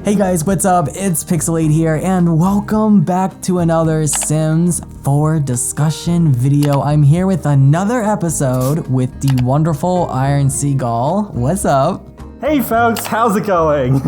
Hey guys, what's up? It's Pixelade here, and welcome back to another Sims 4 discussion video. I'm here with another episode with the wonderful Iron Seagull. What's up? Hey folks, how's it going?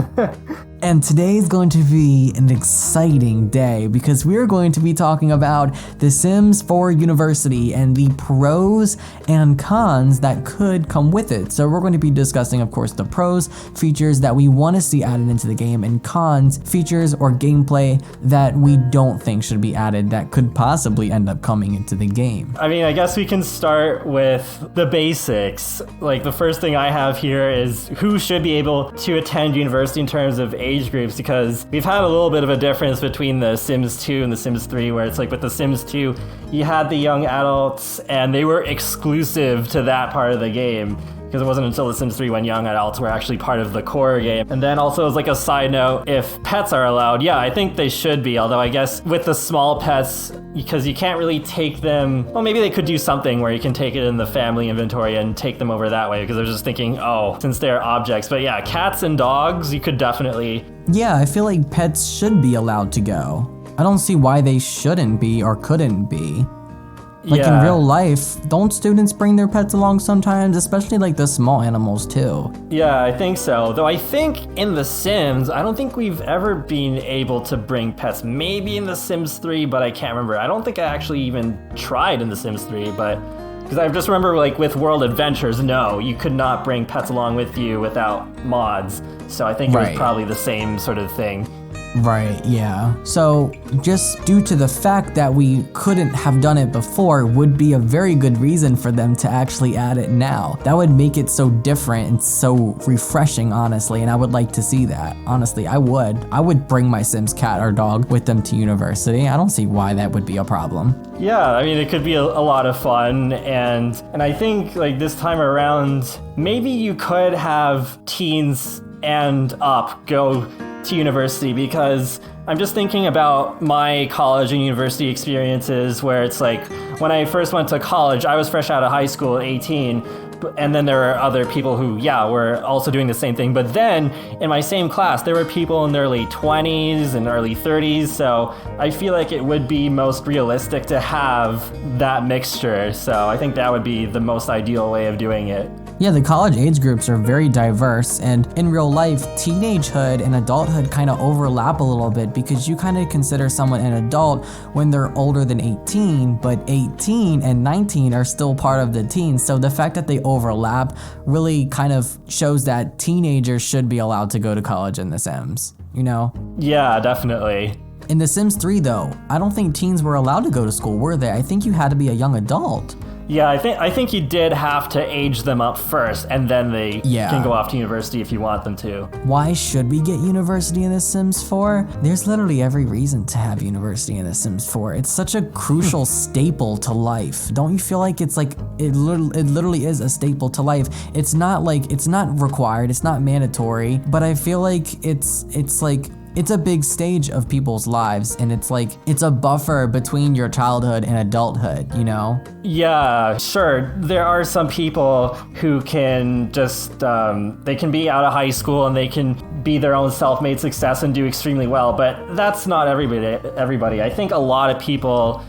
And today's going to be an exciting day because we're going to be talking about The Sims 4 University and the pros and cons that could come with it. So we're going to be discussing, of course, the pros, features that we want to see added into the game, and cons, features or gameplay that we don't think should be added that could possibly end up coming into the game. I mean, I guess we can start with the basics. Like, the first thing I have here is who should be able to attend university in terms of age groups, because we've had a little bit of a difference between the Sims 2 and the Sims 3, where it's like with the Sims 2, you had the young adults and they were exclusive to that part of the game, because it wasn't until the Sims 3 when young adults were actually part of the core game. And then also as like a side note, if pets are allowed, yeah, I think they should be, although I guess with the small pets, because you can't really take them, well, maybe they could do something where you can take it in the family inventory and take them over that way, because I was just thinking, oh, since they're objects. But yeah, cats and dogs, you could definitely... Yeah, I feel like pets should be allowed to go. I don't see why they shouldn't be or couldn't be. Like in real life, don't students bring their pets along sometimes, especially like the small animals too? Yeah, I think so. Though I think in The Sims, I don't think we've ever been able to bring pets. Maybe in The Sims 3, but I can't remember. I don't think I actually even tried in The Sims 3, but because I just remember like with World Adventures, no, you could not bring pets along with you without mods. So I think it was probably the same sort of thing. Right, yeah. So just due to the fact that we couldn't have done it before would be a very good reason for them to actually add it now. That would make it so different and so refreshing, honestly, and I would like to see that. Honestly, I would bring my Sims cat or dog with them to university. I don't see why that would be a problem. Yeah, I mean, it could be a lot of fun, and I think like this time around, maybe you could have teens and up go to university, because I'm just thinking about my college and university experiences where it's like when I first went to college, I was fresh out of high school at 18, and then there were other people who, were also doing the same thing. But then in my same class, there were people in their late 20s and early 30s, so I feel like it would be most realistic to have that mixture. So I think that would be the most ideal way of doing it. Yeah, the college age groups are very diverse, and in real life, teenagehood and adulthood kind of overlap a little bit, because you kind of consider someone an adult when they're older than 18, but 18 and 19 are still part of the teens. So the fact that they overlap really kind of shows that teenagers should be allowed to go to college in The Sims, you know? Yeah, definitely. In The Sims 3 though, I don't think teens were allowed to go to school, were they? I think you had to be a young adult. Yeah, I think you did have to age them up first, and then they can go off to university if you want them to. Why should we get university in The Sims 4? There's literally every reason to have university in The Sims 4. It's such a crucial staple to life. Don't you feel like it's like, it literally is a staple to life? It's not required, it's not mandatory, but I feel like it's a big stage of people's lives, and it's a buffer between your childhood and adulthood, you know? Yeah, sure. There are some people who can just, they can be out of high school and they can be their own self-made success and do extremely well, but that's not everybody. I think a lot of people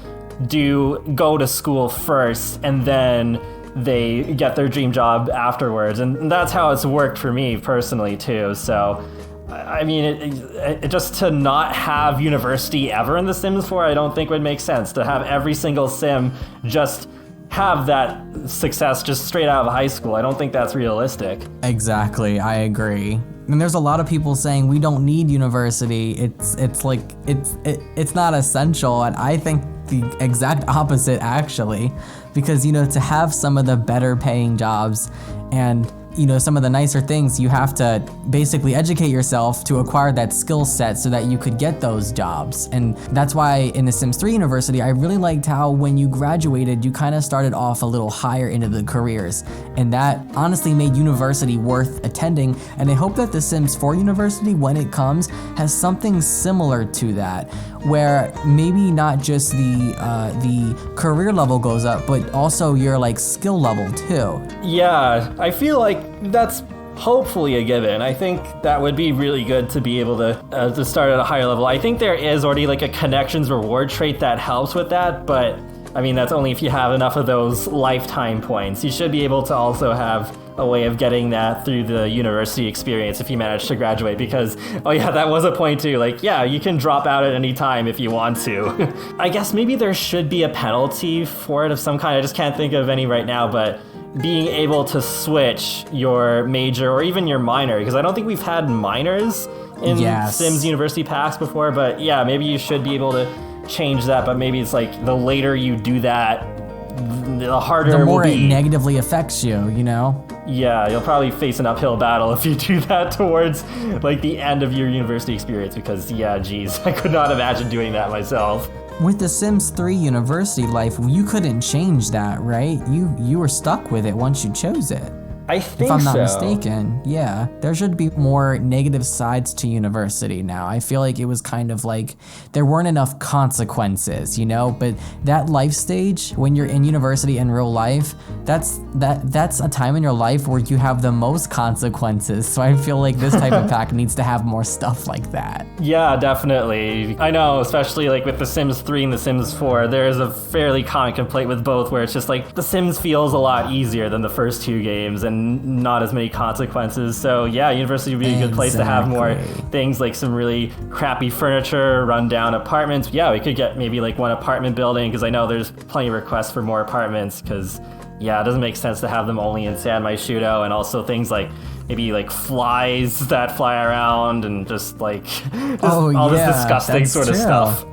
do go to school first and then they get their dream job afterwards, and that's how it's worked for me personally too. So I mean, it just to not have university ever in The Sims 4, I don't think would make sense. To have every single sim just have that success just straight out of high school, I don't think that's realistic. Exactly, I agree. And there's a lot of people saying we don't need university. It's not essential, and I think the exact opposite actually, because to have some of the better paying jobs and some of the nicer things, you have to basically educate yourself to acquire that skill set so that you could get those jobs. And that's why in The Sims 3 University, I really liked how when you graduated, you kind of started off a little higher into the careers. And that honestly made university worth attending. And I hope that The Sims 4 University, when it comes, has something similar to that, where maybe not just the career level goes up, but also your skill level too. Yeah, I feel like that's hopefully a given. I think that would be really good to be able to start at a higher level. I think there is already like a connections reward trait that helps with that, but I mean, that's only if you have enough of those lifetime points. You should be able to also have a way of getting that through the university experience if you manage to graduate, because, oh yeah, that was a point too. Like, yeah, you can drop out at any time if you want to. I guess maybe there should be a penalty for it of some kind. I just can't think of any right now, but being able to switch your major or even your minor, because I don't think we've had minors in Sims University Packs before, but yeah, maybe you should be able to change that, but maybe it's like the later you do that, the harder the more it will be. It negatively affects you, you know? Yeah, you'll probably face an uphill battle if you do that towards like the end of your university experience, because yeah, geez, I could not imagine doing that myself. With the Sims 3 university life, you couldn't change that, right? You were stuck with it once you chose it. I think if I'm not so. mistaken, yeah. There should be more negative sides to university now. I feel like it was kind of like there weren't enough consequences, you know? But that life stage, when you're in university in real life, that's a time in your life where you have the most consequences. So I feel like this type of pack needs to have more stuff like that. Yeah, definitely. I know, especially like with The Sims 3 and The Sims 4, there is a fairly common complaint with both where it's just like The Sims feels a lot easier than the first two games and not as many consequences. So yeah, university would be a good place to have more things like some really crappy furniture, rundown apartments. Yeah, we could get maybe like one apartment building, because I know there's plenty of requests for more apartments, because yeah, it doesn't make sense to have them only in San Myshudo, and also things like maybe like flies that fly around and just like all this disgusting sort of stuff.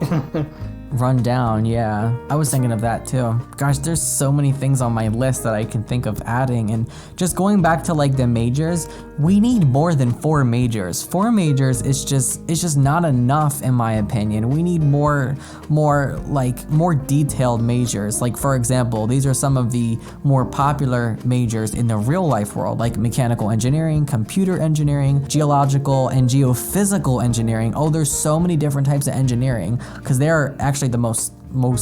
Run down, yeah. I was thinking of that too. Gosh, there's so many things on my list that I can think of adding, and just going back to like the majors, we need more than 4 majors. 4 majors is just not enough in my opinion. We need more detailed majors. Like for example, these are some of the more popular majors in the real life world, like mechanical engineering, computer engineering, geological and geophysical engineering. Oh, there's so many different types of engineering, because they are actually the most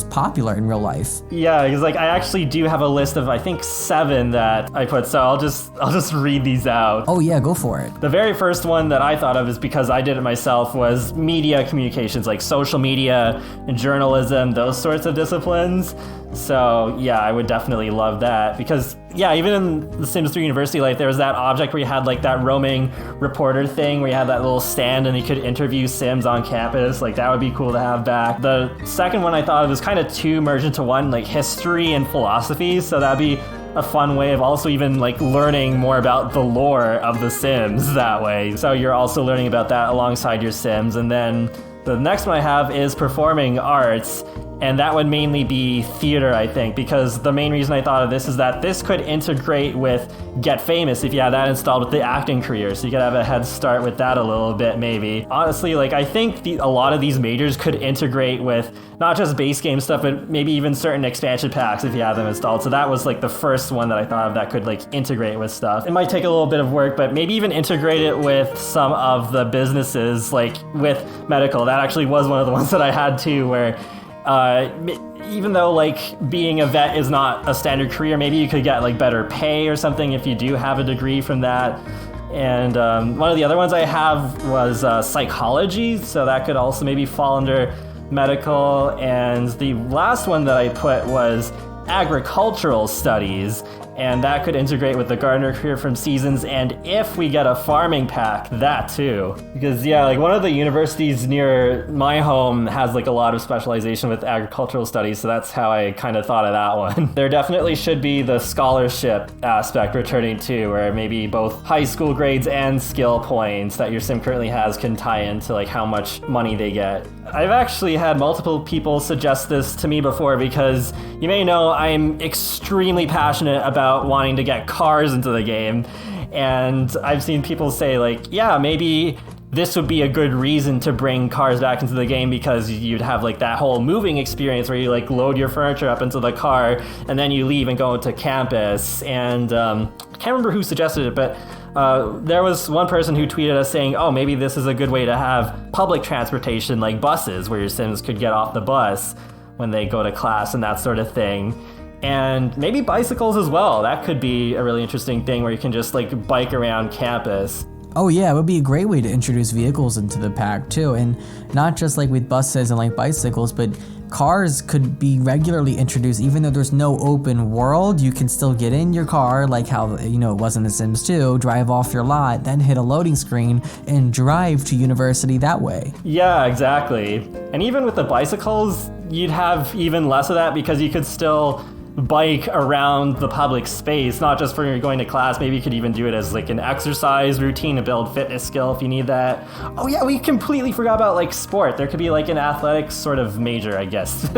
popular in real life. Yeah, because like I actually do have a list of I think 7 that I put, so I'll just read these out. Oh yeah, go for it. The very first one that I thought of is because I did it myself was media communications, like social media and journalism, those sorts of disciplines. So yeah, I would definitely love that, because yeah, even in the Sims 3 University Life, there was that object where you had like that roaming reporter thing where you had that little stand and you could interview Sims on campus. Like that would be cool to have back. The second one I thought of was kind of 2 merged into one, like history and philosophy. So that'd be a fun way of also even like learning more about the lore of the Sims that way. So you're also learning about that alongside your Sims. And then the next one I have is performing arts. And that would mainly be theater, I think, because the main reason I thought of this is that this could integrate with Get Famous if you had that installed with the acting career. So you could have a head start with that a little bit, maybe. Honestly, like I think a lot of these majors could integrate with not just base game stuff, but maybe even certain expansion packs if you have them installed. So that was like the first one that I thought of that could like integrate with stuff. It might take a little bit of work, but maybe even integrate it with some of the businesses, like with medical. That actually was one of the ones that I had too, where even though like being a vet is not a standard career, maybe you could get like better pay or something if you do have a degree from that. And one of the other ones I have was psychology, so that could also maybe fall under medical. And the last one that I put was agricultural studies, and that could integrate with the gardener career from Seasons, and if we get a farming pack, that too. Because yeah, like one of the universities near my home has like a lot of specialization with agricultural studies, so that's how I kind of thought of that one. There definitely should be the scholarship aspect returning too, where maybe both high school grades and skill points that your sim currently has can tie into like how much money they get. I've actually had multiple people suggest this to me before, because you may know I'm extremely passionate about wanting to get cars into the game, and I've seen people say like, yeah, maybe this would be a good reason to bring cars back into the game, because you'd have like that whole moving experience where you like load your furniture up into the car and then you leave and go into campus. And I can't remember who suggested it, but there was one person who tweeted us saying, oh, maybe this is a good way to have public transportation like buses where your Sims could get off the bus when they go to class and that sort of thing. And maybe bicycles as well. That could be a really interesting thing where you can just like bike around campus. Oh yeah, it would be a great way to introduce vehicles into the pack too, and not just like with buses and like bicycles, but cars could be regularly introduced. Even though there's no open world, you can still get in your car like how, you know, it was in The Sims 2, drive off your lot, then hit a loading screen and drive to university that way. Yeah, exactly. And even with the bicycles, you'd have even less of that because you could still bike around the public space, not just for going to class. Maybe you could even do it as like an exercise routine to build fitness skill if you need that. Oh yeah, we completely forgot about like sport. There could be like an athletics sort of major, I guess.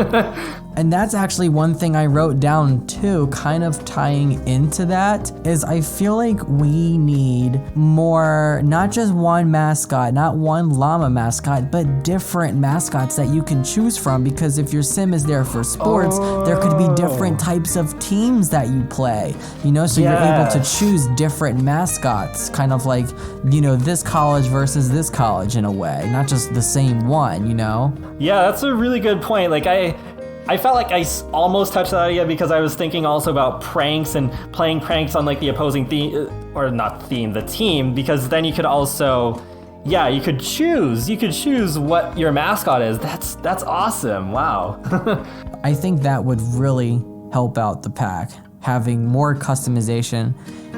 And that's actually one thing I wrote down too, kind of tying into that, is I feel like we need more, not just one mascot, not one llama mascot, but different mascots that you can choose from, because if your sim is there for sports, there could be different types of teams that you play, you know, so you're able to choose different mascots, kind of like, you know, this college versus this college in a way, not just the same one, you know? Yeah, that's a really good point. Like I felt like I almost touched that idea because I was thinking also about pranks and playing pranks on like the opposing the team, because then you could also, yeah, you could choose what your mascot is. That's awesome. Wow. I think that would really help out the pack, having more customization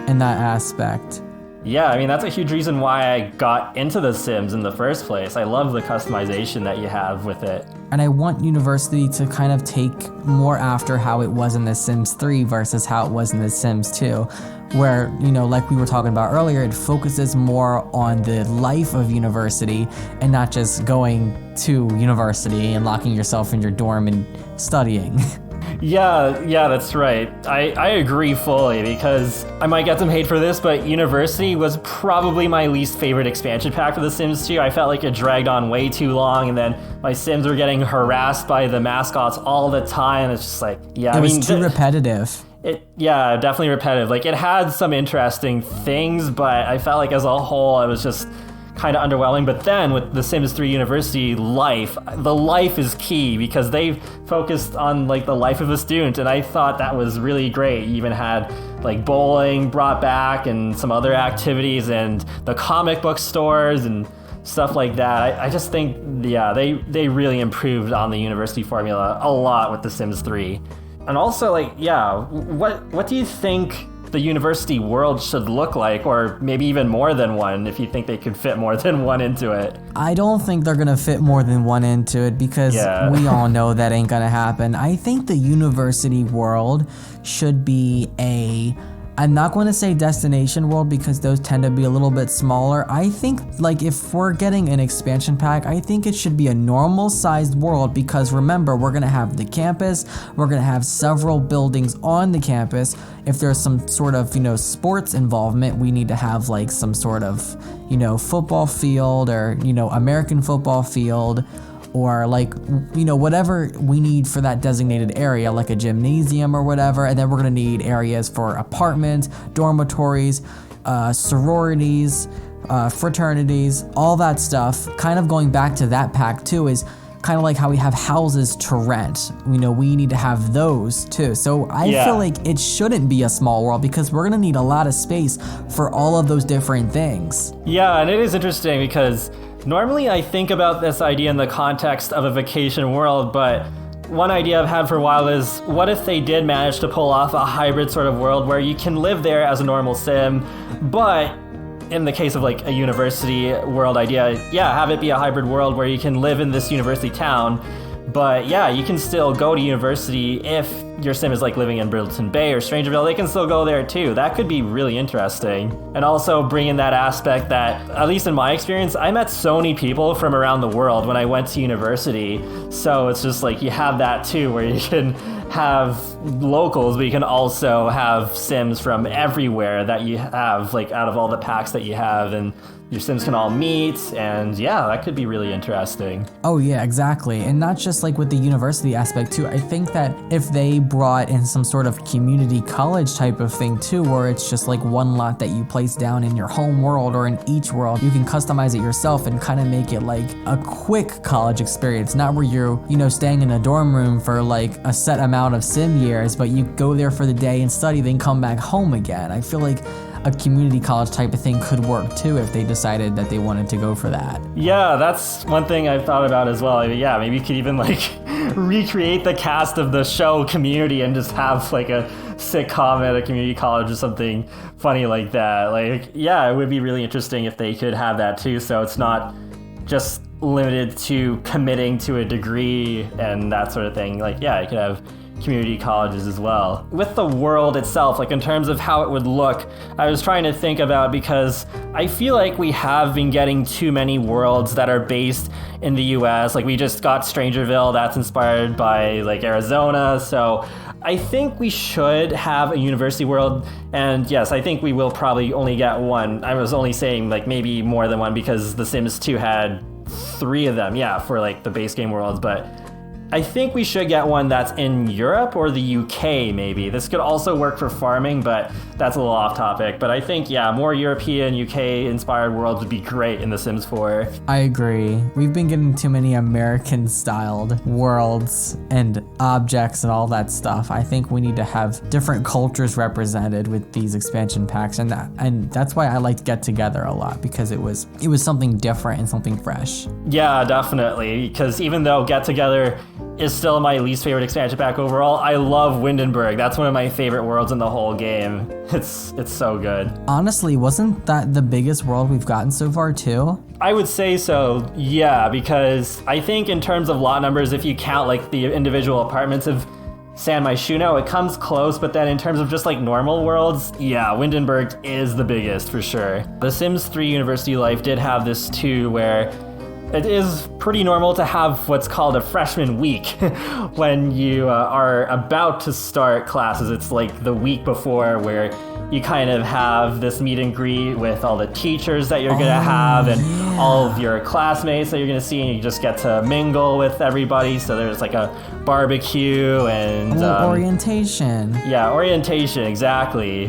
in that aspect. Yeah, I mean, that's a huge reason why I got into The Sims in the first place. I love the customization that you have with it. And I want University to kind of take more after how it was in The Sims 3 versus how it was in The Sims 2, where, you know, like we were talking about earlier, it focuses more on the life of university and not just going to university and locking yourself in your dorm and studying. Yeah, that's right. I agree fully, because I might get some hate for this, but University was probably my least favorite expansion pack for The Sims 2. I felt like it dragged on way too long, and then my Sims were getting harassed by the mascots all the time. It's just like, yeah. It was too repetitive. Yeah, definitely repetitive. Like, it had some interesting things, but I felt like as a whole, it was just kind of underwhelming. But then with The Sims 3 University life, the life is key because they focused on like the life of a student, and I thought that was really great. You even had like bowling brought back and some other activities and the comic book stores and stuff like that. I just think, yeah, they really improved on the university formula a lot with The Sims 3. And also, like, yeah, what do you think the university world should look like, or maybe even more than one, if you think they could fit more than one into it? I don't think they're gonna fit more than one into it, because we all know that ain't gonna happen. I think the university world should be I'm not going to say destination world, because those tend to be a little bit smaller. I think, like, if we're getting an expansion pack, I think it should be a normal sized world, because remember, we're going to have the campus, we're going to have several buildings on the campus. If there's some sort of, you know, sports involvement, we need to have like some sort of, you know, football field, or, you know, American football field, or like, you know, whatever we need for that designated area, like a gymnasium or whatever. And then we're gonna need areas for apartments, dormitories, sororities, fraternities, all that stuff. Kind of going back to that pack too, is kind of like how we have houses to rent. You know, we need to have those too. So I feel like it shouldn't be a small world, because we're gonna need a lot of space for all of those different things. Yeah, and it is interesting because normally I think about this idea in the context of a vacation world, but one idea I've had for a while is, what if they did manage to pull off a hybrid sort of world where you can live there as a normal sim, but in the case of like a university world idea, have it be a hybrid world where you can live in this university town, but you can still go to university. If your sim is like living in Brittleton Bay or Strangerville, they can still go there too. That could be really interesting. And also bring in that aspect that, at least in my experience, I met so many people from around the world when I went to university. So it's just like you have that too, where you can have locals, but you can also have sims from everywhere that you have, like out of all the packs that you have, and your sims can all meet, and that could be really interesting. Oh yeah, exactly. And not just like with the university aspect too. I think that if they brought in some sort of community college type of thing too, where it's just like one lot that you place down in your home world or in each world. You can customize it yourself and kind of make it like a quick college experience, not where you're, staying in a dorm room for like a set amount of sim years, but you go there for the day and study, then come back home again. I feel like a community college type of thing could work too if they decided that they wanted to go for that. Yeah, that's one thing I've thought about as well. Yeah, maybe you could even like recreate the cast of the show Community and just have like a sitcom at a community college or something funny like that. Like, yeah, it would be really interesting if they could have that too, so it's not just limited to committing to a degree and that sort of thing. Like, yeah, you could have community colleges as well. With the world itself, like in terms of how it would look, I was trying to think about, because I feel like we have been getting too many worlds that are based in the US. Like we just got Strangerville, that's inspired by like Arizona. So I think we should have a university world, and yes, I think we will probably only get one. I was only saying like maybe more than one because The Sims 2 had 3 of them, yeah, for like the base game worlds, but I think we should get one that's in Europe or the UK maybe. This could also work for farming, but that's a little off topic. But I think, yeah, more European, UK inspired worlds would be great in The Sims 4. I agree. We've been getting too many American styled worlds and objects and all that stuff. I think we need to have different cultures represented with these expansion packs, and that's why I liked Get Together a lot, because it was something different and something fresh. Yeah, definitely. Because even though Get Together is still my least favorite expansion pack overall, I love Windenburg. That's one of my favorite worlds in the whole game. It's so good. Honestly, wasn't that the biggest world we've gotten so far too? I would say so, yeah, because I think in terms of lot numbers, if you count like the individual apartments of San Myshuno, it comes close, but then in terms of just like normal worlds, yeah, Windenburg is the biggest for sure. The Sims 3 University Life did have this too, where it is pretty normal to have what's called a freshman week when you are about to start classes. It's like the week before, where you kind of have this meet and greet with all the teachers that you're gonna have and all of your classmates that you're gonna see, and you just get to mingle with everybody. So there's like a barbecue and orientation. Yeah, orientation, exactly.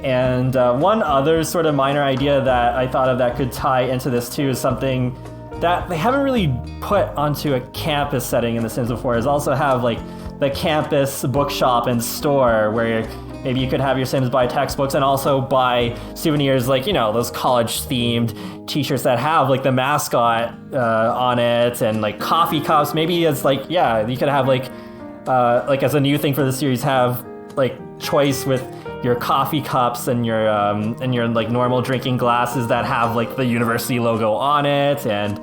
And one other sort of minor idea that I thought of that could tie into this too is something that they haven't really put onto a campus setting in The Sims before, is also have like the campus bookshop and store where maybe you could have your Sims buy textbooks and also buy souvenirs, like, those college themed t-shirts that have like the mascot on it, and like coffee cups. Maybe it's like, yeah, you could have like as a new thing for the series, have like choice with your coffee cups and your like normal drinking glasses that have like the university logo on it, and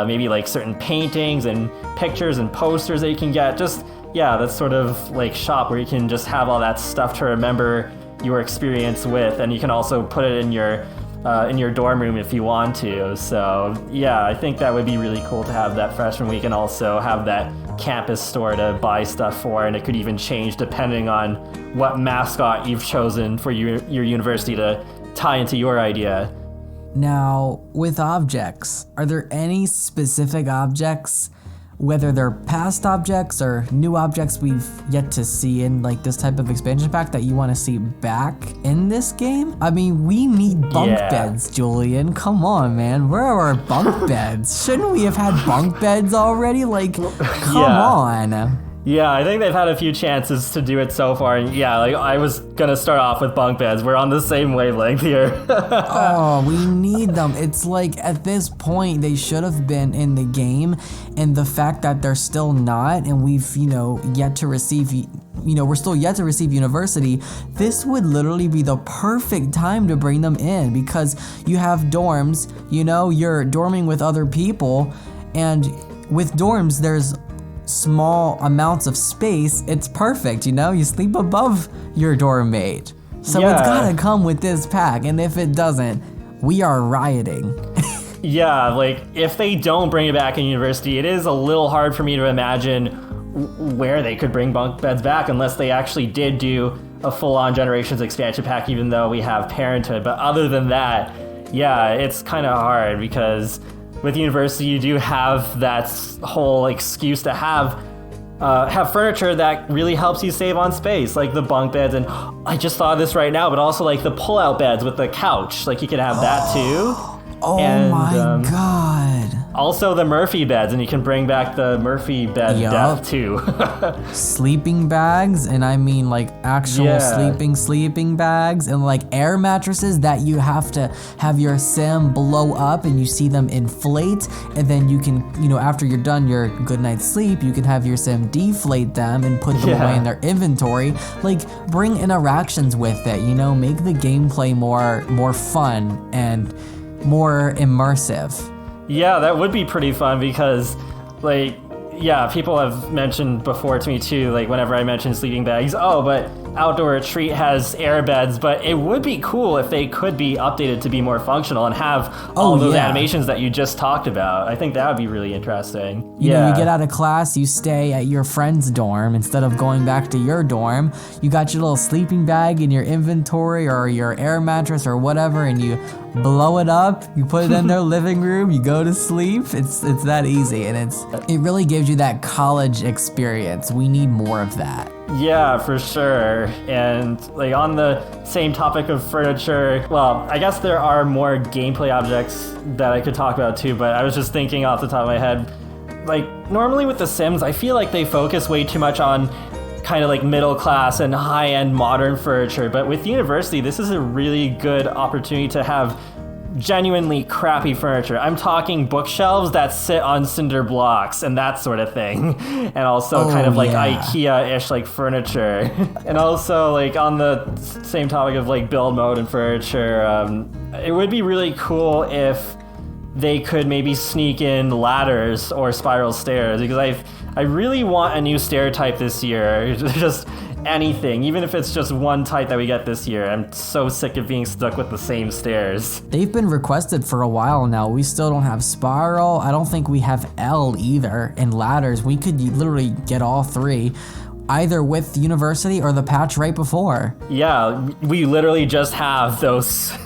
maybe like certain paintings and pictures and posters that you can get. Just, yeah, that's sort of like shop where you can just have all that stuff to remember your experience with, and you can also put it in your dorm room if you want to. So yeah, I think that would be really cool to have that freshman week and also have that campus store to buy stuff for, and it could even change depending on what mascot you've chosen for your university to tie into your idea. Now, with objects, are there any specific objects, whether they're past objects or new objects we've yet to see in like this type of expansion pack, that you want to see back in this game? I mean, we need bunk beds, Julian. Come on, man. Where are our bunk beds? Shouldn't we have had bunk beds already? Like, come on. Yeah, I think they've had a few chances to do it so far, and yeah, like I was gonna start off with bunk beds. We're on the same wavelength here. Oh, we need them. It's like at this point they should have been in the game, and the fact that they're still not, and we've yet to receive, we're still yet to receive university. This would literally be the perfect time to bring them in, because you have dorms. You're dorming with other people, and with dorms there's small amounts of space. It's perfect, you sleep above your dorm mate. So it's gotta come with this pack, and if it doesn't, we are rioting. Yeah, like if they don't bring it back in university, it is a little hard for me to imagine where they could bring bunk beds back unless they actually did do a full-on Generations expansion pack, even though we have Parenthood. But other than that, yeah, it's kind of hard, because with university, you do have that whole excuse to have have furniture that really helps you save on space, like the bunk beds, and I just thought of this right now, but also like the pull-out beds with the couch. Like you could have that too. Oh and, my god. Also the Murphy beds, and you can bring back the Murphy bed depth too. Sleeping bags, and I mean like actual sleeping bags, and like air mattresses that you have to have your sim blow up and you see them inflate, and then you can, after you're done your good night's sleep, you can have your sim deflate them and put them away in their inventory. Like bring interactions with it, make the gameplay more fun and more immersive. Yeah, that would be pretty fun because, people have mentioned before to me too, like whenever I mention sleeping bags, but Outdoor Retreat has air beds, but it would be cool if they could be updated to be more functional and have all those animations that you just talked about. I think that would be really interesting. You get out of class, you stay at your friend's dorm instead of going back to your dorm. You got your little sleeping bag in your inventory or your air mattress or whatever, and you blow it up, you put it in their living room, you go to sleep. It's that easy, and it really gives you that college experience. We need more of that. Yeah, for sure. And on the same topic of furniture, well, I guess there are more gameplay objects that I could talk about too, but I was just thinking off the top of my head, normally with The Sims, I feel like they focus way too much on kind of middle class and high-end modern furniture, but with University, this is a really good opportunity to have genuinely crappy furniture. I'm talking bookshelves that sit on cinder blocks and that sort of thing, and also IKEA-ish furniture. And also on the same topic of build mode and furniture, it would be really cool if they could maybe sneak in ladders or spiral stairs, because I really want a new stair type this year. Just anything, even if it's just one type that we get this year. I'm so sick of being stuck with the same stairs. They've been requested for a while now. We still don't have spiral. I don't think we have L either. And ladders, we could literally get all three, either with University or the patch right before. Yeah, we literally just have those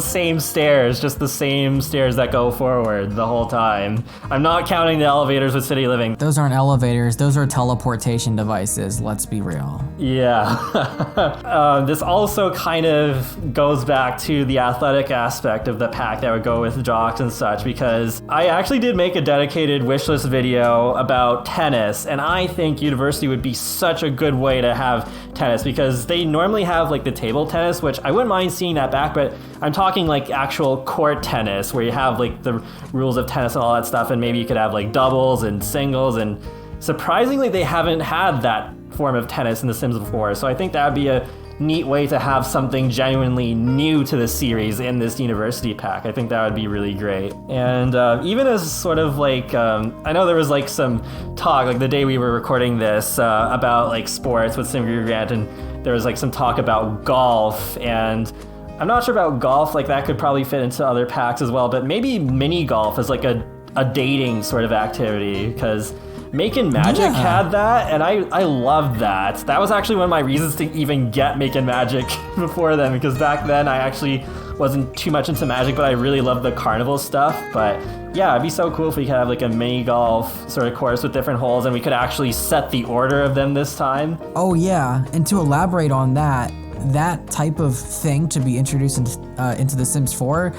same stairs, just the same stairs that go forward the whole time. I'm not counting the elevators with City Living. Those aren't elevators, those are teleportation devices, let's be real. Yeah. This also kind of goes back to the athletic aspect of the pack that would go with jocks and such, because I actually did make a dedicated wishlist video about tennis, and I think University would be such a good way to have tennis, because they normally have the table tennis, which I wouldn't mind seeing that back, but I'm talking actual court tennis where you have the rules of tennis and all that stuff, and maybe you could have doubles and singles, and surprisingly they haven't had that form of tennis in The Sims before, so I think that would be a neat way to have something genuinely new to the series in this University pack. I think that would be really great. And even as sort of I know there was some talk the day we were recording this about sports with Sim Grant, and there was some talk about golf, and I'm not sure about golf, that could probably fit into other packs as well, but maybe mini golf is a dating sort of activity, because Making Magic had that, and I loved that. That was actually one of my reasons to even get Making Magic before then, because back then I actually wasn't too much into Magic, but I really loved the carnival stuff. But yeah, it'd be so cool if we could have a mini golf sort of course with different holes, and we could actually set the order of them this time. Oh yeah, and to elaborate on that type of thing to be introduced into The Sims 4,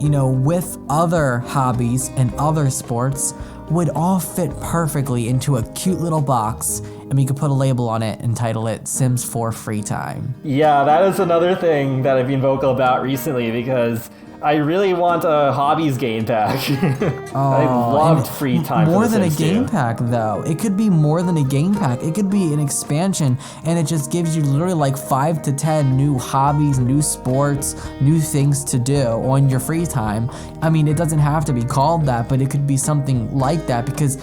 with other hobbies and other sports, would all fit perfectly into a cute little box, and we could put a label on it and title it Sims 4 Free Time. Yeah, that is another thing that I've been vocal about recently, because I really want a hobbies game pack. I loved Free Time. More than a game pack, though. It could be more than a game pack. It could be an expansion, and it just gives you literally 5 to 10 new hobbies, new sports, new things to do on your free time. I mean, it doesn't have to be called that, but it could be something like that, because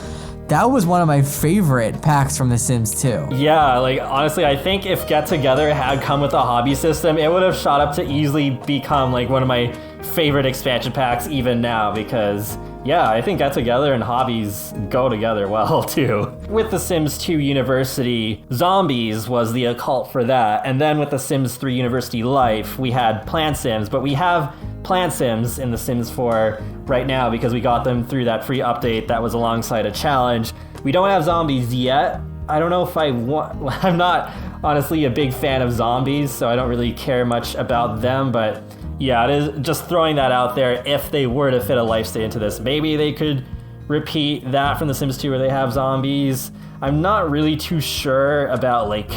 that was one of my favorite packs from The Sims 2. Yeah, honestly, I think if Get Together had come with a hobby system, it would have shot up to easily become one of my favorite expansion packs even now, because yeah, I think Get Together and hobbies go together well too. With The Sims 2 University, zombies was the occult for that, and then with The Sims 3 University Life, we had plant sims, but we have plant sims in The Sims 4 right now because we got them through that free update that was alongside a challenge. We don't have zombies yet. I don't know if I want... I'm not honestly a big fan of zombies, so I don't really care much about them, but yeah, it is just throwing that out there. If they were to fit a life state into this, maybe they could repeat that from The Sims 2 where they have zombies. I'm not really too sure about like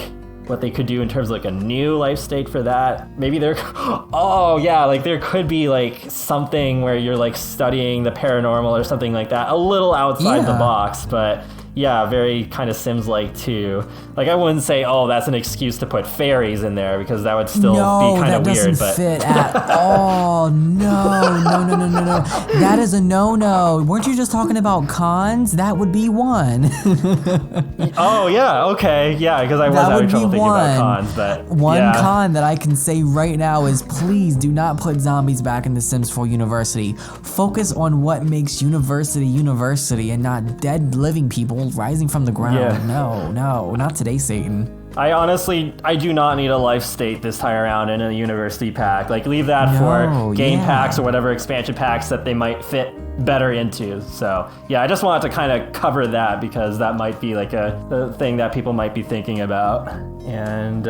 what they could do in terms of like a new life state for that. Maybe there, oh yeah, like there could be like something where you're like studying the paranormal or something like that, a little outside the box, but yeah, very kind of Sims-like too. Like I wouldn't say, oh, that's an excuse to put fairies in there because that would still be kind of weird. But fit at all. No. That is a no. Weren't you just talking about cons? That would be one. Oh yeah, okay, yeah, because I was having trouble thinking about cons, but one con that I can say right now is please do not put zombies back in The Sims 4 University. Focus on what makes university and not dead living people rising from the ground. Yeah. No, not today, Satan. I do not need a life state this time around in a university pack. Like, leave that for game packs or whatever expansion packs that they might fit better into. So, yeah, I just wanted to kind of cover that because that might be like a thing that people might be thinking about. And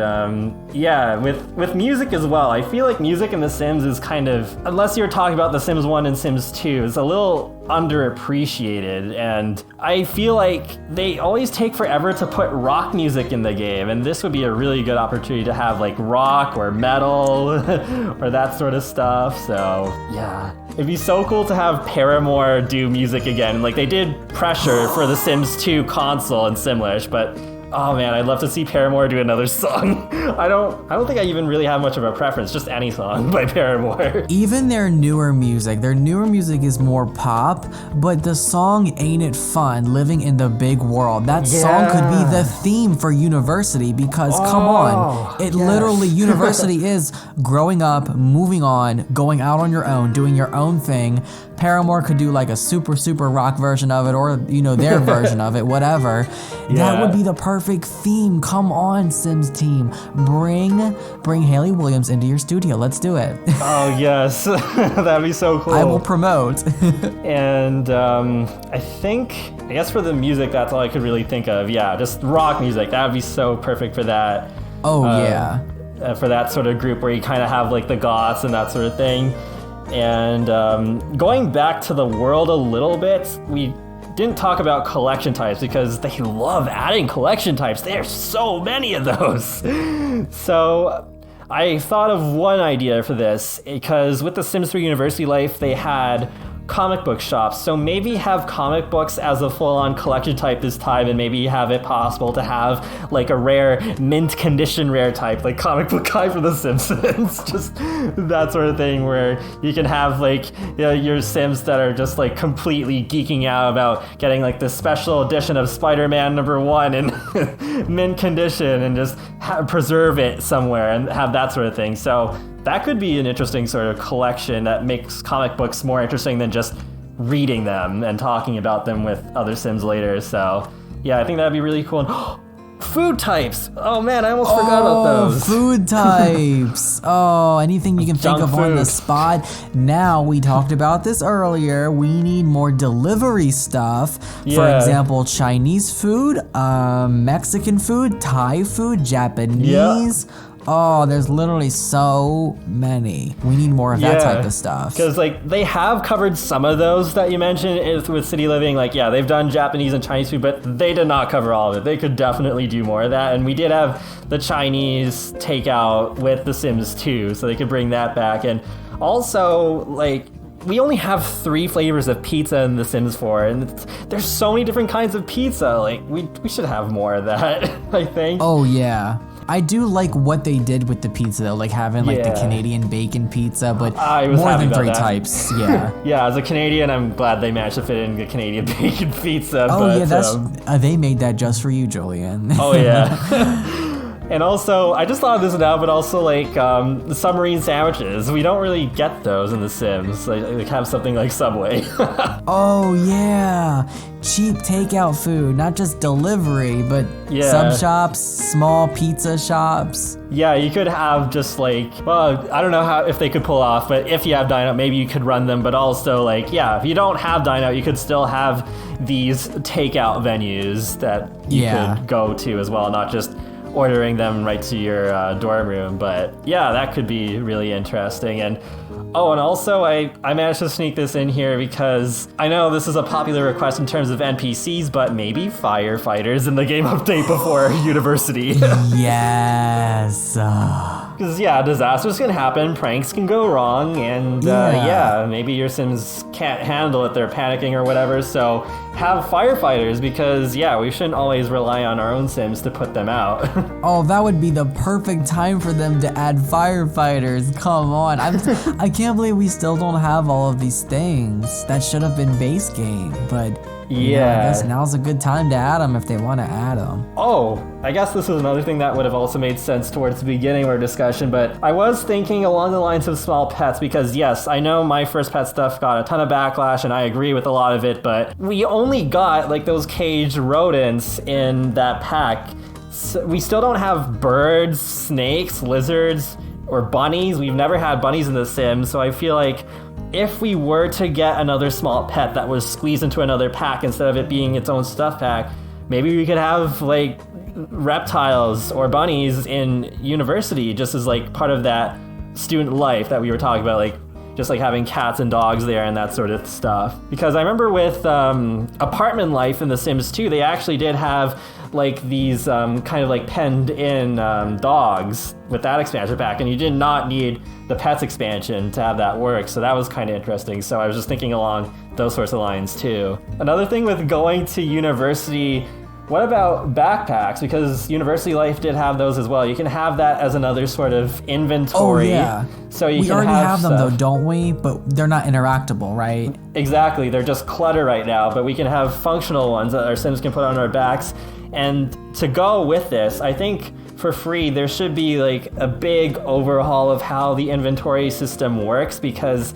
yeah, with music as well, I feel like music in The Sims is kind of, unless you're talking about The Sims 1 and Sims 2, is a little underappreciated, and I feel like they always take forever to put rock music in the game, and this would be a really good opportunity to have like rock or metal or that sort of stuff. So yeah, it'd be so cool to have Paramore do music again, like they did Pressure for the Sims 2 console and Simlish, but oh man, I'd love to see Paramore do another song. I don't think I even really have much of a preference, just any song by Paramore. Even their newer music is more pop, but the song Ain't It Fun, Living in the Big World, that song could be the theme for university because come on, literally university is growing up, moving on, going out on your own, doing your own thing. Paramore could do like a super rock version of it, or their version of it, whatever. That would be the perfect theme. Come on, Sims team, bring Haley Williams into your studio. Let's do it. Oh yes, that'd be so cool. I will promote. And I guess for the music, that's all I could really think of. Yeah, just rock music. That would be so perfect for that. Oh yeah. For that sort of group where you kind of have like the goths and that sort of thing. And going back to the world a little bit, we didn't talk about collection types because they love adding collection types. There's so many of those. So I thought of one idea for this because with the Sims 3 University Life, they had comic book shops. So maybe have comic books as a full-on collection type this time, and maybe have it possible to have like a rare mint condition rare type, like comic book guy for The Simpsons. Just that sort of thing where you can have like your Sims that are just like completely geeking out about getting like this special edition of Spider-Man #1 in mint condition and just preserve it somewhere and have that sort of thing. So that could be an interesting sort of collection that makes comic books more interesting than just reading them and talking about them with other Sims later. So yeah, I think that'd be really cool. And food types. Oh man, I almost forgot about those. Food types. Anything you can think of on the spot. Now, we talked about this earlier. We need more delivery stuff. Yeah. For example, Chinese food, Mexican food, Thai food, Japanese. Yeah. Oh, there's literally so many. We need more of that type of stuff. Because like they have covered some of those that you mentioned with City Living. Like yeah, they've done Japanese and Chinese food, but they did not cover all of it. They could definitely do more of that. And we did have the Chinese takeout with The Sims 2, so they could bring that back. And also like we only have 3 flavors of pizza in The Sims 4, and there's so many different kinds of pizza. Like we should have more of that. I think. Oh yeah. I do like what they did with the pizza though, like having like the Canadian bacon pizza, but more than 3 types. Yeah. Yeah, as a Canadian, I'm glad they managed to fit in the Canadian bacon pizza. Oh but, yeah, that's they made that just for you, Julian. Oh yeah. And also, I just thought of this now, but also like the submarine sandwiches. We don't really get those in The Sims. Like have something like Subway. Oh yeah, cheap takeout food, not just delivery, but sub shops, small pizza shops. Yeah, you could have just like, well, I don't know if they could pull off, but if you have dine out, maybe you could run them. But also like, yeah, if you don't have dine out, you could still have these takeout venues that you could go to as well, not just ordering them right to your dorm room. But yeah, that could be really interesting. And also I managed to sneak this in here because I know this is a popular request in terms of NPCs, but maybe firefighters in the game update before university. Yes. Because, disasters can happen, pranks can go wrong, and maybe your Sims can't handle it, they're panicking or whatever, so have firefighters because, we shouldn't always rely on our own Sims to put them out. Oh, that would be the perfect time for them to add firefighters. Come on. I can't believe we still don't have all of these things. That should have been base game, but... Yeah, I guess now's a good time to add them if they want to add them. Oh, I guess this is another thing that would have also made sense towards the beginning of our discussion, but I was thinking along the lines of small pets because, yes, I know my first pet stuff got a ton of backlash and I agree with a lot of it, but we only got like those caged rodents in that pack. So we still don't have birds, snakes, lizards, or bunnies. We've never had bunnies in The Sims, so I feel like if we were to get another small pet that was squeezed into another pack instead of it being its own stuff pack, maybe we could have like reptiles or bunnies in university just as like part of that student life that we were talking about, like just like having cats and dogs there and that sort of stuff. Because I remember with apartment life in The Sims 2, they actually did have like these kind of like penned in dogs with that expansion pack, and you did not need the pets expansion to have that work, so that was kind of interesting. So I was just thinking along those sorts of lines too. Another thing with going to university, what about backpacks? Because university life did have those as well. You can have that as another sort of inventory. Oh yeah. So we already have them though, don't we? But they're not interactable, right? Exactly. They're just clutter right now, but we can have functional ones that our Sims can put on our backs. And to go with this, I think for free, there should be like a big overhaul of how the inventory system works, because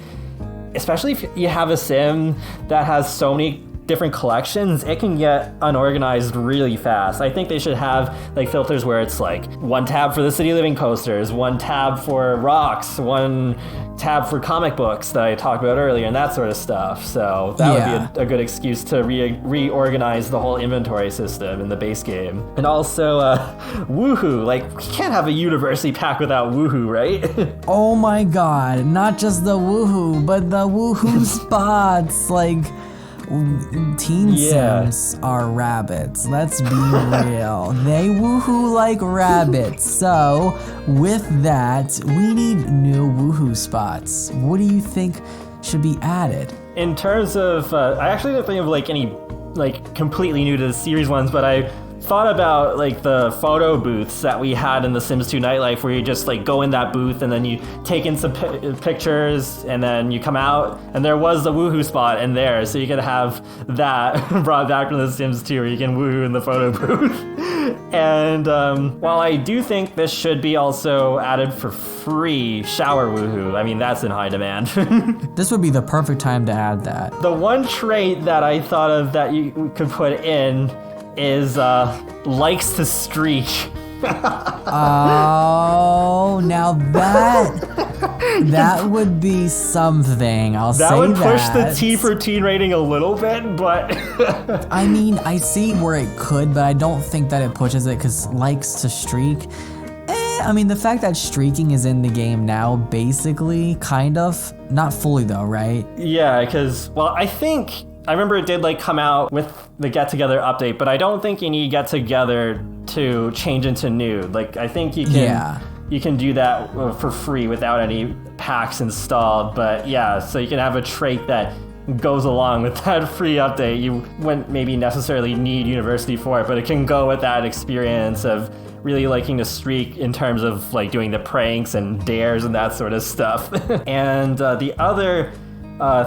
especially if you have a Sim that has so many different collections, it can get unorganized really fast. I think they should have like filters where it's like one tab for the city living posters, one tab for rocks, one tab for comic books that I talked about earlier, and that sort of stuff. So that would be a good excuse to reorganize the whole inventory system in the base game. And also woohoo, like we can't have a university pack without woohoo, right? Oh my god, not just the woohoo, but the woohoo spots. Like teen Sims are rabbits. Let's be real. They woohoo like rabbits. So with that, we need new woohoo spots. What do you think should be added? In terms of, I actually didn't think of like any like completely new to the series ones, but I thought about like the photo booths that we had in the Sims 2 Nightlife, where you just like go in that booth and then you take in some pictures and then you come out and there was a woohoo spot in there, so you could have that brought back from the Sims 2 where you can woohoo in the photo booth. And while I do think this should be also added for free, shower woohoo, I mean that's in high demand. This would be the perfect time to add that. The one trait that I thought of that you could put in is likes to streak. Oh, now that would be something. That would push the T for teen rating a little bit, but I mean, I see where it could, but I don't think that it pushes it, because likes to streak. I mean, the fact that streaking is in the game now, basically, kind of, not fully though, right? Yeah, because, well, I remember it did like come out with the Get Together update, but I don't think you need Get Together to change into nude. Like I think you can do that for free without any packs installed. But yeah, so you can have a trait that goes along with that free update. You wouldn't maybe necessarily need university for it, but it can go with that experience of really liking to streak in terms of like doing the pranks and dares and that sort of stuff. And the other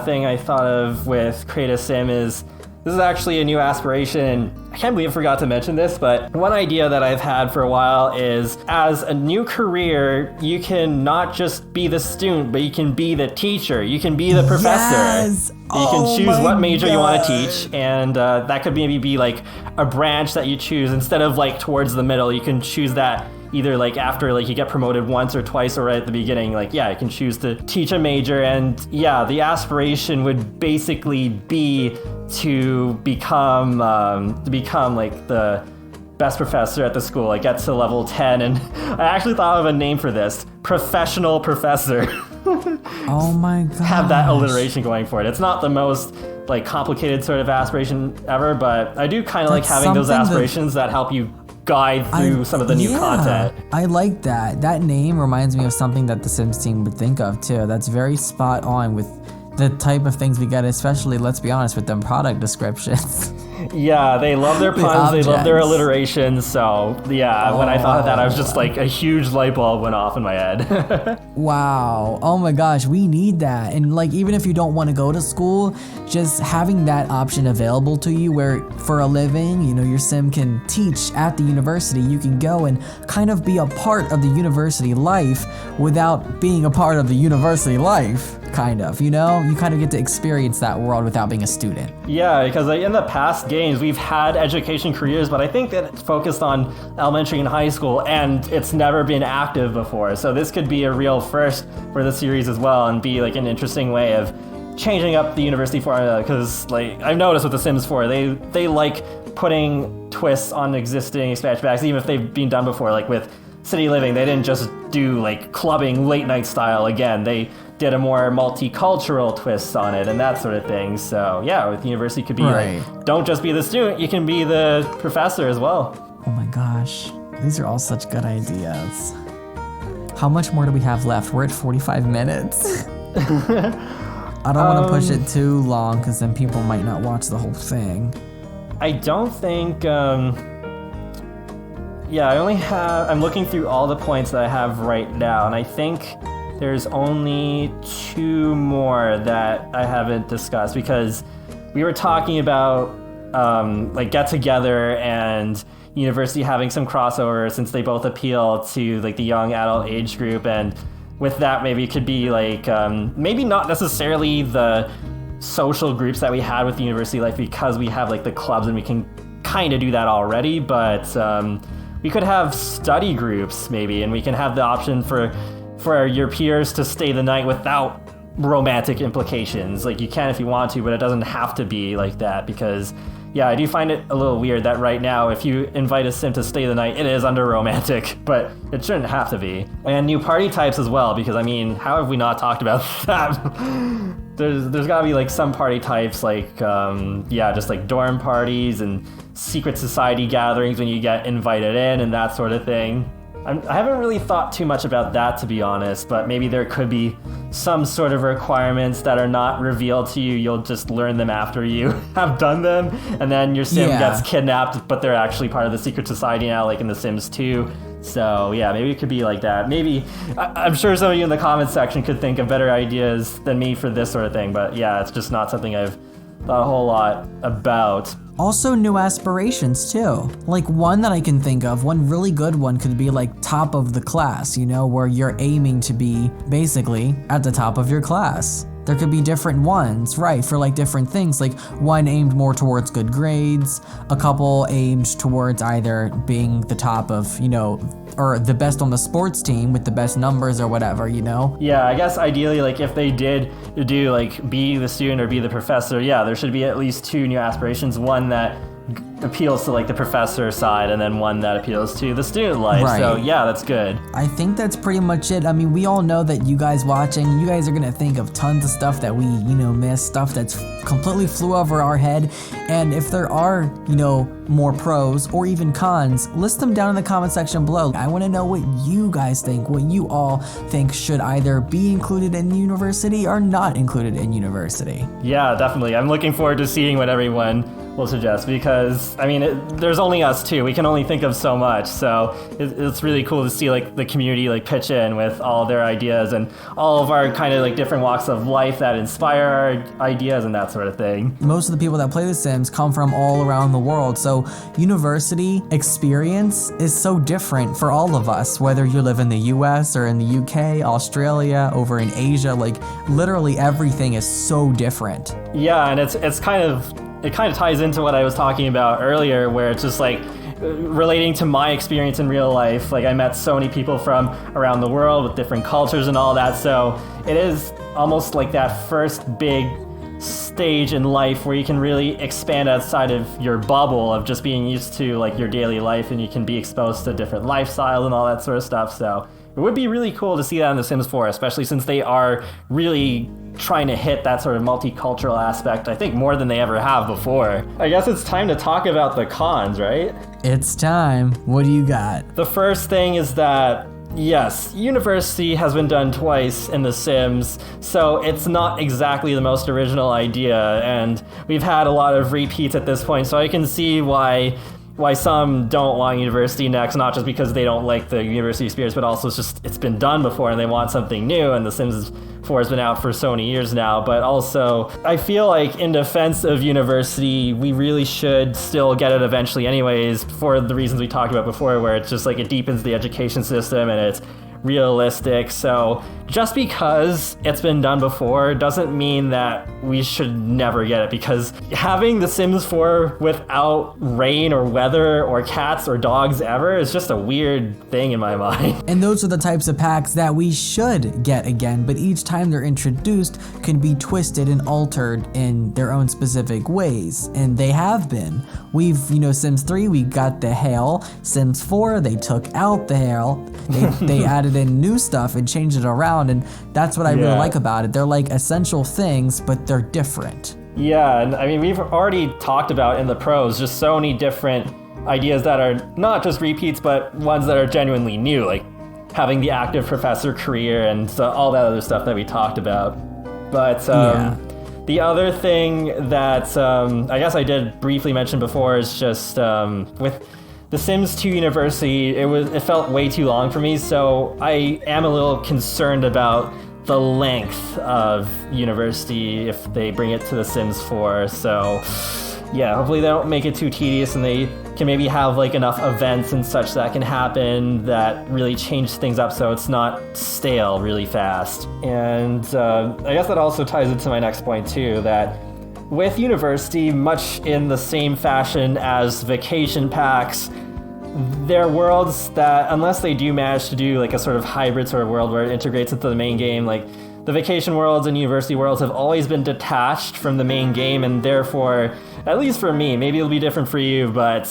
thing I thought of with Create a Sim is This is actually a new aspiration. I can't believe I forgot to mention this, but one idea that I've had for a while is as a new career, you can not just be the student, but you can be the teacher. You can be the professor. Yes! You can choose what major you want to teach, and that could maybe be like a branch that you choose. Instead of like towards the middle, you can choose that either like after like you get promoted once or twice, or right at the beginning. Like, yeah, you can choose to teach a major, and yeah, the aspiration would basically be to become like the best professor at the school. Like, get to level 10, and I actually thought of a name for this: professional professor. Oh my god. Have that alliteration going for it. It's not the most like complicated sort of aspiration ever, but I do kind of like having those aspirations that help you guide through some of the new content. I like that. That name reminds me of something that the Sims team would think of too. That's very spot on with the type of things we get, especially, let's be honest, with them product descriptions. Yeah, they love their puns, they love their alliterations, so yeah, when I thought of that, I was just like, a huge light bulb went off in my head. Wow. Oh my gosh, we need that. And like, even if you don't want to go to school, just having that option available to you where for a living, you know, your sim can teach at the university, you can go and kind of be a part of the university life without being a part of the university life, kind of, you know? You kind of get to experience that world without being a student. Yeah, because like, in the past games, we've had education careers, but I think that it's focused on elementary and high school, and it's never been active before. So this could be a real first for the series as well, and be like an interesting way of changing up the university formula. Because like, I've noticed with The Sims 4, they like putting twists on existing expansion packs, even if they've been done before. Like with City Living, they didn't just do like clubbing late night style again. They did a more multicultural twist on it and that sort of thing. So yeah, with university could be like, don't just be the student, you can be the professor as well. Oh my gosh, these are all such good ideas. How much more do we have left? We're at 45 minutes. I don't want to push it too long because then people might not watch the whole thing. I don't think, yeah, I'm looking through all the points that I have right now, and I think there's only 2 more that I haven't discussed, because we were talking about like get together and university having some crossover, since they both appeal to like the young adult age group, and with that maybe it could be like maybe not necessarily the social groups that we had with the university life, because we have like the clubs and we can kind of do that already, but we could have study groups maybe, and we can have the option for your peers to stay the night without romantic implications. Like, you can if you want to, but it doesn't have to be like that, because yeah, I do find it a little weird that right now if you invite a sim to stay the night, it is under romantic, but it shouldn't have to be. And new party types as well, because I mean, how have we not talked about that? There's gotta be like some party types, like yeah, just like dorm parties and secret society gatherings when you get invited in and that sort of thing. I haven't really thought too much about that, to be honest, but maybe there could be some sort of requirements that are not revealed to you. You'll just learn them after you have done them, and then your sim gets kidnapped, but they're actually part of the secret society now, like in The Sims 2. So yeah, maybe it could be like that. Maybe, I'm sure some of you in the comments section could think of better ideas than me for this sort of thing, but yeah, it's just not something I've thought a whole lot about. Also new aspirations too. Like one that I can think of, one really good one could be like top of the class, you know, where you're aiming to be basically at the top of your class. There could be different ones, right, for like different things, like one aimed more towards good grades, a couple aimed towards either being the top of, you know, or the best on the sports team with the best numbers or whatever, you know? Yeah, I guess ideally, like if they did do like be the student or be the professor, yeah, there should be at least 2 new aspirations, one that appeals to like the professor side, and then one that appeals to the student life. Right. So yeah, that's good. I think that's pretty much it. I mean, we all know that you guys watching, you guys are gonna think of tons of stuff that we, you know, missed, stuff that's completely flew over our head. And if there are, you know, more pros or even cons, list them down in the comment section below. I want to know what you guys think, what you all think should either be included in university or not included in university. Yeah, definitely. I'm looking forward to seeing what everyone will suggest, because there's only us two. We can only think of so much. So it's really cool to see like the community like pitch in with all their ideas and all of our kind of like different walks of life that inspire our ideas and that sort of thing. Most of the people that play The Sims come from all around the world. So university experience is so different for all of us, whether you live in the US or in the UK, Australia, over in Asia, like literally everything is so different. Yeah, and it kind of ties into what I was talking about earlier, where it's just like relating to my experience in real life. Like I met so many people from around the world with different cultures and all that. So it is almost like that first big stage in life where you can really expand outside of your bubble of just being used to like your daily life, and you can be exposed to different lifestyles and all that sort of stuff. So it would be really cool to see that in The Sims 4, especially since they are really trying to hit that sort of multicultural aspect, I think, more than they ever have before. I guess it's time to talk about the cons, right? It's time. What do you got? The first thing is that, yes, university has been done twice in The Sims, so it's not exactly the most original idea, and we've had a lot of repeats at this point, so I can see why some don't want university next, not just because they don't like the university experience, but also it's been done before and they want something new, and The Sims 4 has been out for so many years now. But also, I feel like in defense of university, we really should still get it eventually anyways, for the reasons we talked about before, where it's just like it deepens the education system and it's realistic. So just because it's been done before doesn't mean that we should never get it, because having The Sims 4 without rain or weather or cats or dogs ever is just a weird thing in my mind. And those are the types of packs that we should get again, but each time they're introduced can be twisted and altered in their own specific ways, and they have been. We've, Sims 3, we got the hail. Sims 4, they took out the hail. They added in new stuff and changed it around, and that's what I really like about it. They're like essential things, but they're different. Yeah, and I mean, we've already talked about in the pros just so many different ideas that are not just repeats, but ones that are genuinely new, like having the active professor career and all that other stuff that we talked about. But the other thing that I guess I did briefly mention before is just with The Sims 2 University, it felt way too long for me, so I am a little concerned about the length of university if they bring it to The Sims 4. So yeah, hopefully they don't make it too tedious and they can maybe have like enough events and such that can happen that really change things up so it's not stale really fast. And I guess that also ties into my next point too, that with university, much in the same fashion as vacation packs, they're worlds that, unless they do manage to do like a sort of hybrid sort of world where it integrates into the main game, like the vacation worlds and university worlds have always been detached from the main game, and therefore, at least for me, maybe it'll be different for you, but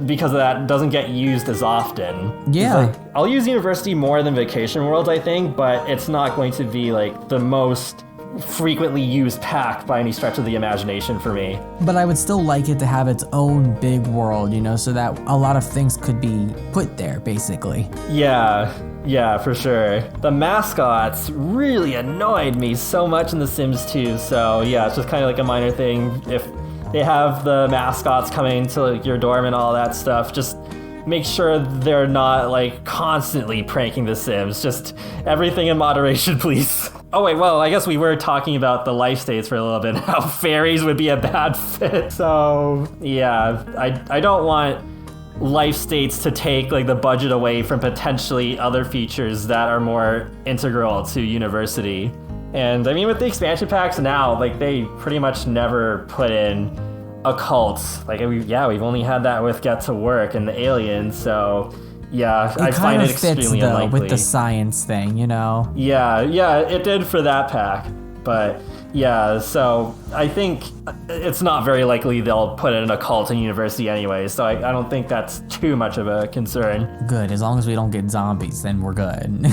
because of that, it doesn't get used as often. Yeah. Like, I'll use university more than vacation worlds, I think, but it's not going to be like the most frequently used pack by any stretch of the imagination for me. But I would still like it to have its own big world, so that a lot of things could be put there, basically. Yeah, for sure. The mascots really annoyed me so much in The Sims 2, so yeah, it's just kind of like a minor thing. If they have the mascots coming to like your dorm and all that stuff, just make sure they're not like constantly pranking The Sims. Just everything in moderation, please. Oh wait, well, I guess we were talking about the life states for a little bit, how fairies would be a bad fit. So yeah, I don't want life states to take like the budget away from potentially other features that are more integral to university. And I mean, with the expansion packs now, like they pretty much never put in a cult. Like we've only had that with Get to Work and the Aliens, so yeah, I find it extremely unlikely. With the science thing, Yeah, it did for that pack. But yeah, so I think it's not very likely they'll put it in a cult in university anyway, so I don't think that's too much of a concern. Good, as long as we don't get zombies, then we're good.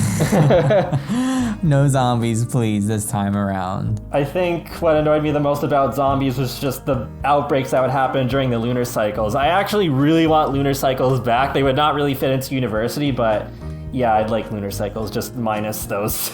No zombies, please, this time around. I think what annoyed me the most about zombies was just the outbreaks that would happen during the lunar cycles. I actually really want lunar cycles back. They would not really fit into university, but yeah, I'd like lunar cycles, just minus those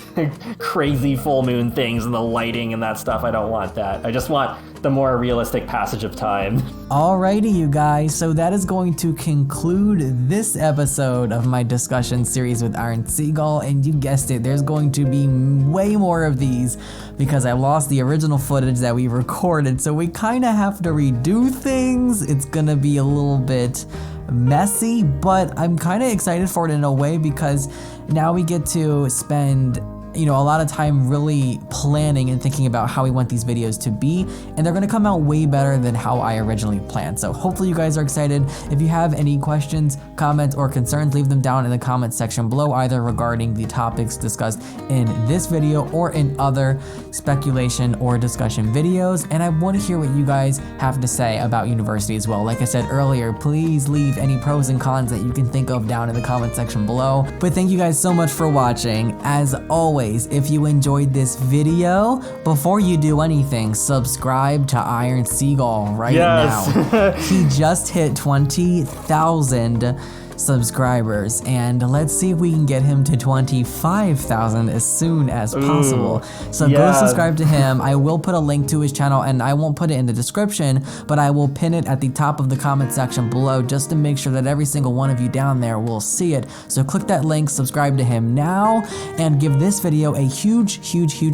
crazy full moon things and the lighting and that stuff. I don't want that. I just want the more realistic passage of time. Alrighty, you guys, so that is going to conclude this episode of my discussion series with Iron Seagull, and you guessed it, there's going to be way more of these because I lost the original footage that we recorded, so we kind of have to redo things. It's gonna be a little bit messy, but I'm kind of excited for it in a way because now we get to spend a lot of time really planning and thinking about how we want these videos to be, and they're going to come out way better than how I originally planned. So hopefully you guys are excited. If you have any questions, comments, or concerns, leave them down in the comments section below, either regarding the topics discussed in this video or in other speculation or discussion videos. And I want to hear what you guys have to say about university as well. Like I said earlier, please leave any pros and cons that you can think of down in the comment section below. But thank you guys so much for watching. As always, if you enjoyed this video, before you do anything, subscribe to Iron Seagull right now. He just hit 20,000 subscribers, and let's see if we can get him to 25,000 as soon as possible. So go subscribe to him. I will put a link to his channel, and I won't put it in the description, but I will pin it at the top of the comment section below just to make sure that every single one of you down there will see it. So click that link, subscribe to him now, and give this video a huge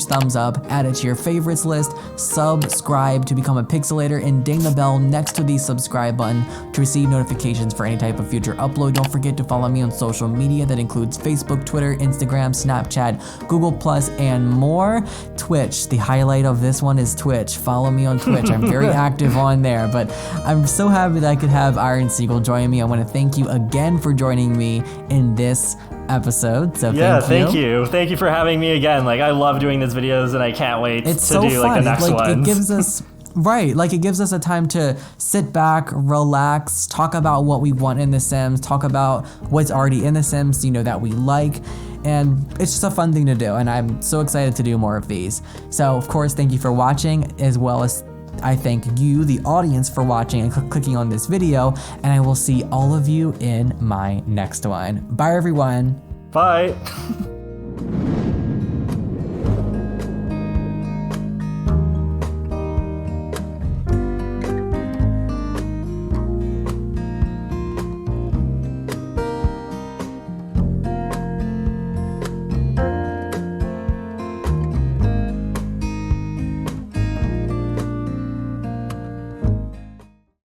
thumbs up. Add it to your favorites list, subscribe to become a Pixelator, and ding the bell next to the subscribe button to receive notifications for any type of future upload. Don't forget to follow me on social media. That includes Facebook, Twitter, Instagram, Snapchat, Google+, and more. Twitch, the highlight of this one is Twitch. Follow me on Twitch. I'm very active on there, but I'm so happy that I could have Iron Seagull join me. I want to thank you again for joining me in this episode. So thank you. Thank you for having me again. Like, I love doing these videos, and I can't wait to do like the next one. It gives us it gives us a time to sit back, relax, talk about what we want in The Sims, talk about what's already in The Sims, that we like, and it's just a fun thing to do, and I'm so excited to do more of these. So, of course, thank you for watching, as well as I thank you, the audience, for watching and clicking on this video, and I will see all of you in my next one. Bye, everyone. Bye.